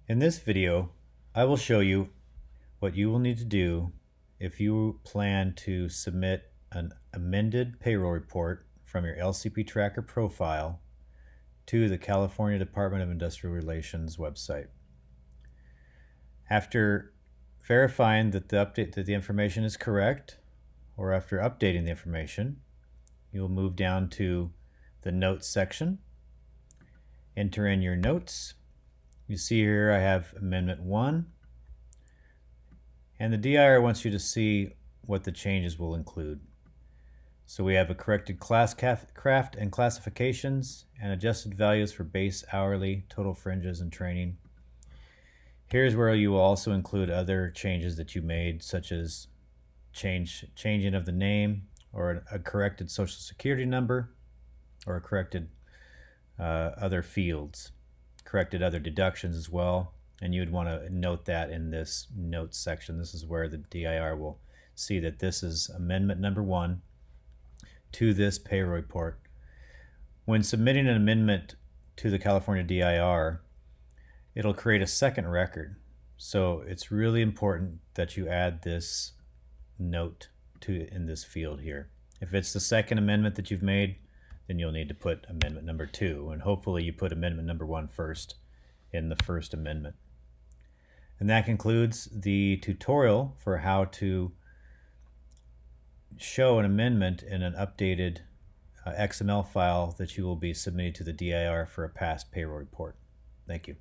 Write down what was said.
In this video, I will show you what you will need to do if you plan to submit an amended payroll report from your LCPtracker profile to the California Department of Industrial Relations website. After verifying that the information is correct, or after updating the information, you'll move down to the notes section, enter in your notes. You see here I have Amendment 1, and the DIR wants you to see what the changes will include. So we have a corrected class craft and classifications and adjusted values for base hourly, total fringes, and training. Here's where you will also include other changes that you made, such as changing of the name, or a corrected social security number, or a corrected other fields, corrected other deductions as well. And you would want to note that in this notes section. This is where the DIR will see that this is amendment number 1 to this payroll report. When submitting an amendment to the California DIR, it'll create a second record. So it's really important that you add this note in this field here. If it's the second amendment that you've made, then you'll need to put amendment number 2, and hopefully you put amendment number 1 first in the first amendment. And that concludes the tutorial for how to show an amendment in an updated XML file that you will be submitting to the DIR for a past payroll report. Thank you.